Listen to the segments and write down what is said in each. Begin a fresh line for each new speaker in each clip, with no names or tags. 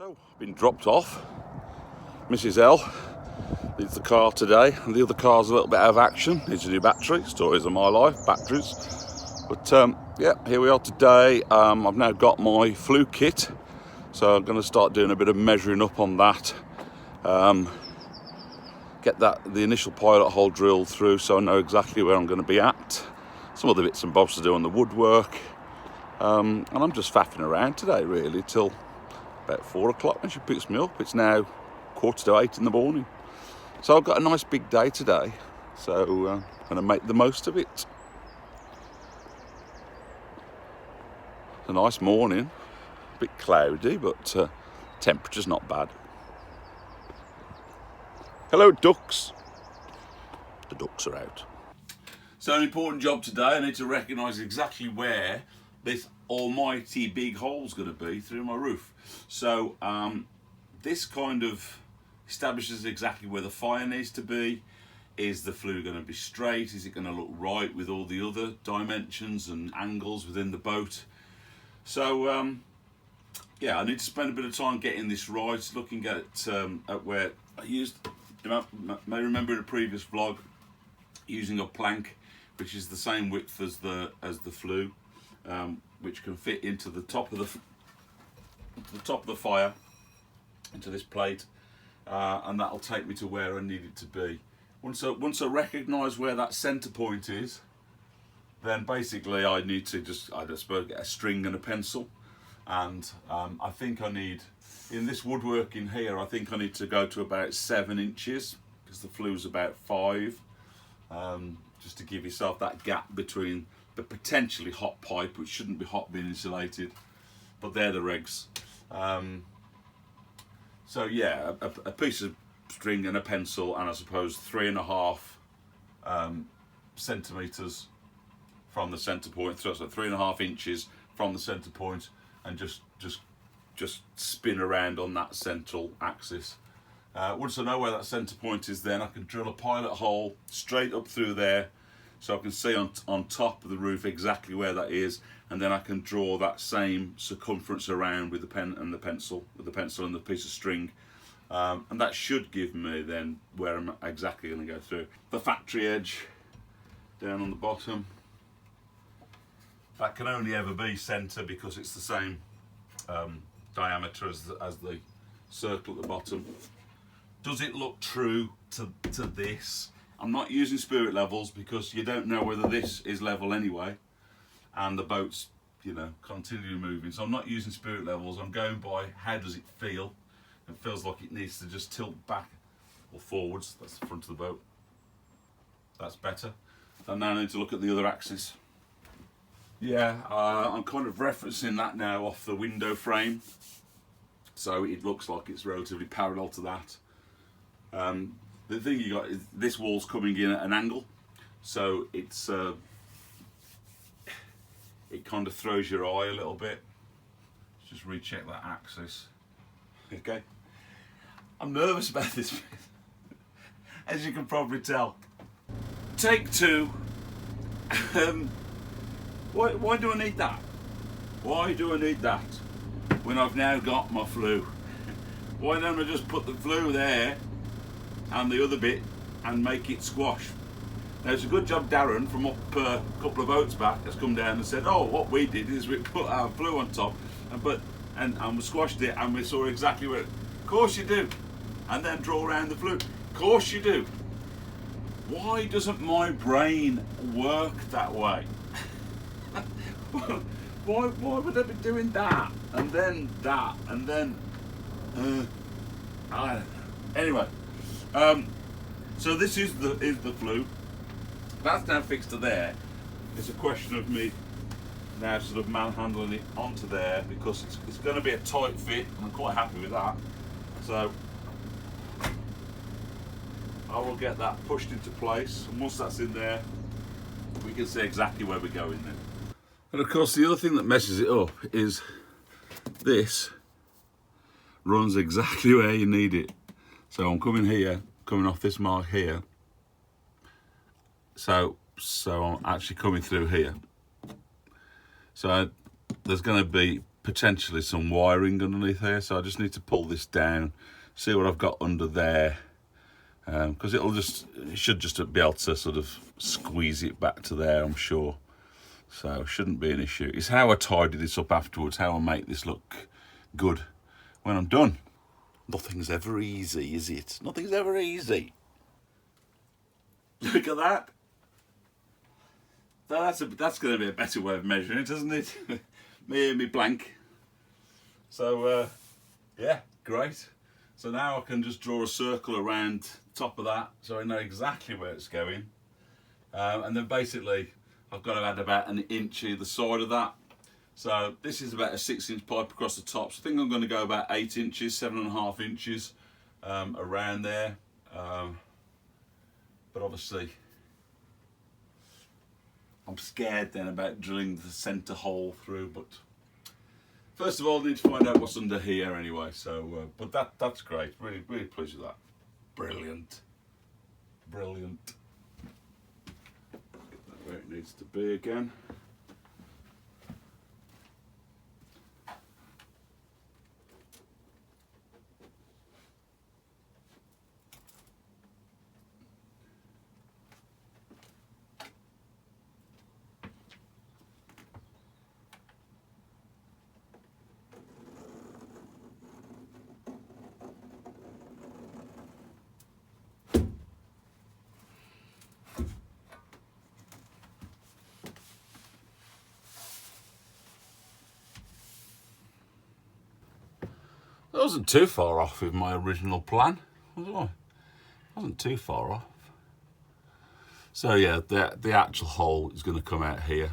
So, been dropped off. Mrs. L needs the car today, and the other car's a little bit out of action. Needs a new battery. Stories of my life, batteries. But yeah, here we are today. I've now got my flue kit, so I'm going to start doing a bit of measuring up on that. Get the initial pilot hole drilled through, so I know exactly where I'm going to be at. Some other bits and bobs to do on the woodwork, and I'm just faffing around today, really, till about 4 o'clock when she picks me up. It's now 7:45 in the morning. So I've got a nice big day today. So I'm going to make the most of it. It's a nice morning. A bit cloudy, but temperature's not bad. Hello, ducks. The ducks are out. So an important job today. I need to recognise exactly where this almighty big hole's going to be through my roof. So this kind of establishes exactly where the fire needs to be. Is the flue going to be straight? Is it going to look right with all the other dimensions and angles within the boat? So yeah, I need to spend a bit of time getting this right, looking at where I used, you may remember in a previous vlog, using a plank which is the same width as the flue, which can fit into the top of the fire, into this plate, and that'll take me to where I need it to be. Once I recognise where that centre point is, then basically I need to just, I suppose, get a string and a pencil, and I think I need, in this woodworking here, I think I need to go to about 7 inches, because the flue's about 5, just to give yourself that gap between the potentially hot pipe, which shouldn't be hot being insulated, but they're the regs. So yeah, a piece of string and a pencil, and I suppose 3.5 centimetres from the centre point, so 3.5 inches from the centre point, and just spin around on that central axis. Once I know where that centre point is, then I can drill a pilot hole straight up through there, so I can see on top of the roof exactly where that is, and then I can draw that same circumference around with the pen and the pencil, with the pencil and the piece of string, and that should give me then where I'm exactly going to go through. The factory edge down on the bottom, that can only ever be centre because it's the same diameter as the circle at the bottom. Does it look true to this? I'm not using spirit levels because you don't know whether this is level anyway, and the boat's, you know, continually moving. So I'm not using spirit levels. I'm going by how does it feel. It feels like it needs to just tilt back or forwards. That's the front of the boat. That's better. And now I need to look at the other axis. Yeah, I'm kind of referencing that now off the window frame, so it looks like it's relatively parallel to that. The thing you got is this wall's coming in at an angle, so it's it kind of throws your eye a little bit. Let's just recheck that axis. Okay, I'm nervous about this, as you can probably tell. Take 2. Why do I need that? Why do I need that when I've now got my flue? Why don't I just put the flue there and the other bit and make it squash? Now, it's a good job Darren from up a couple of boats back has come down and said, oh, what we did is we put our flue on top and we squashed it, and we saw exactly where. Of course you do. And then draw around the flue. Of course you do. Why doesn't my brain work that way? Why would I be doing that and then that and then I don't know. Anyway, so this is the flue. That's now fixed to there. It's a question of me now sort of manhandling it onto there, because it's going to be a tight fit, and I'm quite happy with that. So I will get that pushed into place, and once that's in there, we can see exactly where we're going then. And of course, the other thing that messes it up is this runs exactly where you need it. So I'm coming here, coming off this mark here. So I'm actually coming through here. So there's going to be potentially some wiring underneath here, so I just need to pull this down, see what I've got under there, because it should just be able to sort of squeeze it back to there, I'm sure. So shouldn't be an issue. It's how I tidy this up afterwards, how I make this look good when I'm done. Nothing's ever easy, is it? Nothing's ever easy. Look at that. That's going to be a better way of measuring it, isn't it? me blank. So yeah, great. So now I can just draw a circle around the top of that, so I know exactly where it's going. And then basically I've got to add about an inch either side of that. So this is about a 6-inch pipe across the top. So I think I'm going to go about 8 inches, 7.5 inches around there. But obviously I'm scared then about drilling the centre hole through, but first of all I need to find out what's under here anyway. So but that's great, really pleased with that. Brilliant. Get that where it needs to be again. I wasn't too far off with my original plan, was I? Wasn't too far off. So yeah, the actual hole is going to come out here.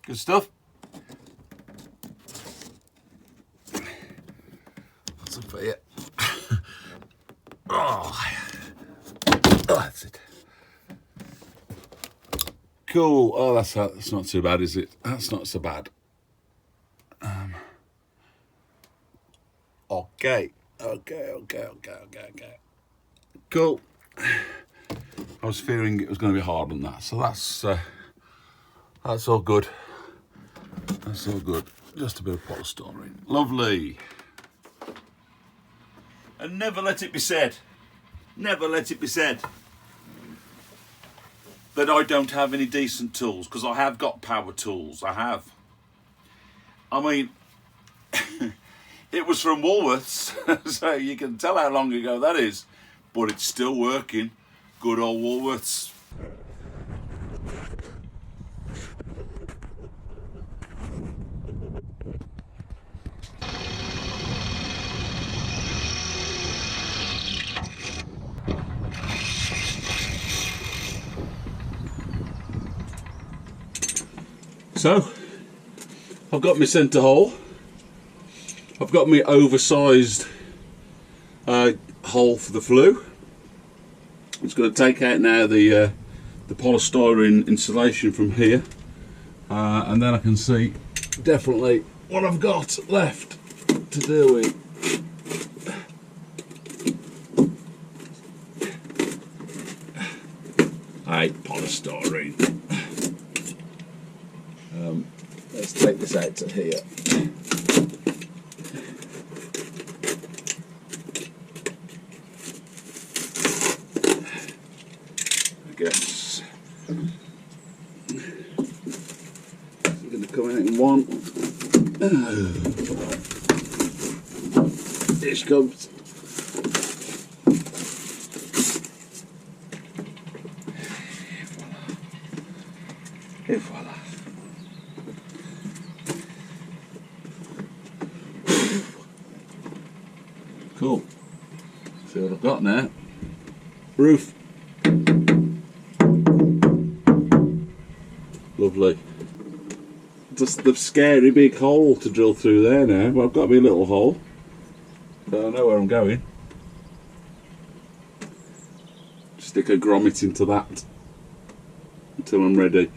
Good stuff. That's up for you. Oh, that's it. Cool. Oh, that's not too bad, is it? That's not so bad. Okay. Cool. I was fearing it was going to be hard on that, so that's all good. That's all good. Just a bit of polystyrene. Lovely. And never let it be said that I don't have any decent tools, because I have got power tools. I have. I mean, it was from Woolworths, so you can tell how long ago that is, but it's still working. Good old Woolworths. So, I've got my centre hole. I've got my oversized hole for the flue. It's going to take out now the polystyrene insulation from here, and then I can see definitely what I've got left to deal with. Polystyrene. Let's take this out to here. I guess it's going to come out in one. Here she comes. Et voila. Cool. See what I've got now. Roof. Lovely. Just the scary big hole to drill through there now. Well, I've got my little hole, so I know where I'm going. Stick a grommet into that until I'm ready.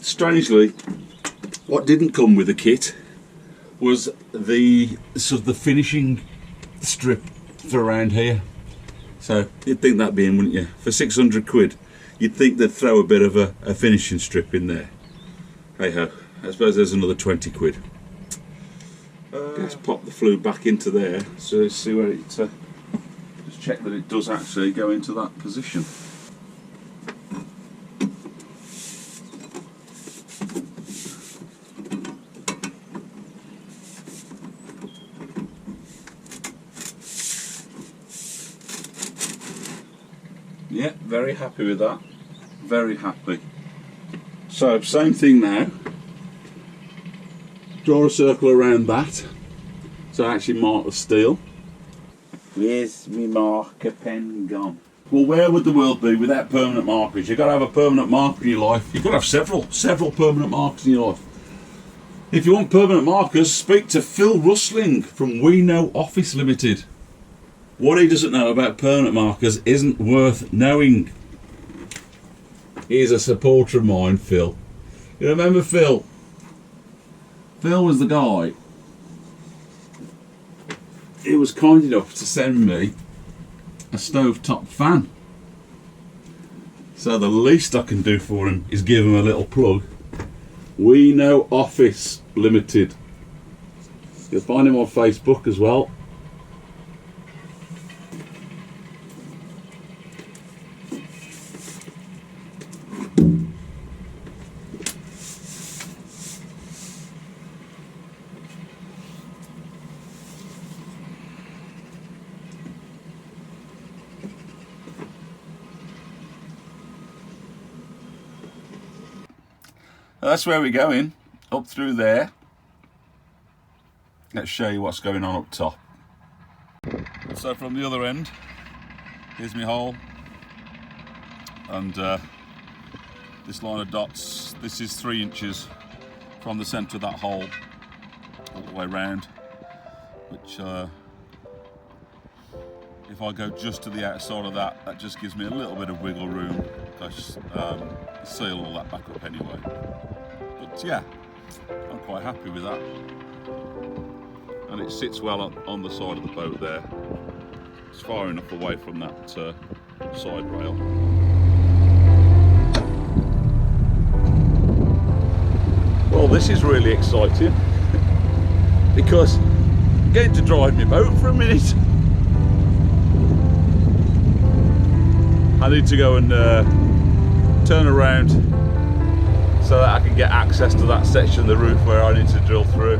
Strangely, what didn't come with the kit was the sort of the finishing strip for around here. So you'd think that'd be in, wouldn't you? For 600 quid, you'd think they'd throw a bit of a finishing strip in there. Hey ho, I suppose there's another 20 quid. Let's pop the flue back into there, so see where it, just check that it does actually go into that position. Yeah, very happy with that, very happy. So same thing now, draw a circle around that, so I actually mark the steel. Where's my marker pen gone? Well, where would the world be without permanent markers? You've got to have a permanent marker in your life. You've got to have several permanent markers in your life. If you want permanent markers, speak to Phil Rustling from We Know Office Limited. What he doesn't know about permanent markers isn't worth knowing. He's a supporter of mine, Phil. You remember Phil? Phil was the guy. He was kind enough to send me a stovetop fan. So the least I can do for him is give him a little plug. We Know Office Limited. You'll find him on Facebook as well. That's where we're going, up through there. Let's show you what's going on up top. So from the other end, here's my hole, and this line of dots, this is 3 inches from the centre of that hole all the way round, which if I go just to the outside of that, that just gives me a little bit of wiggle room, because seal all that back up anyway. But yeah, I'm quite happy with that, and it sits well on the side of the boat there. It's far enough away from that side rail. Well, this is really exciting because I'm getting to drive my boat for a minute. I need to go and turn around so that I can get access to that section of the roof where I need to drill through.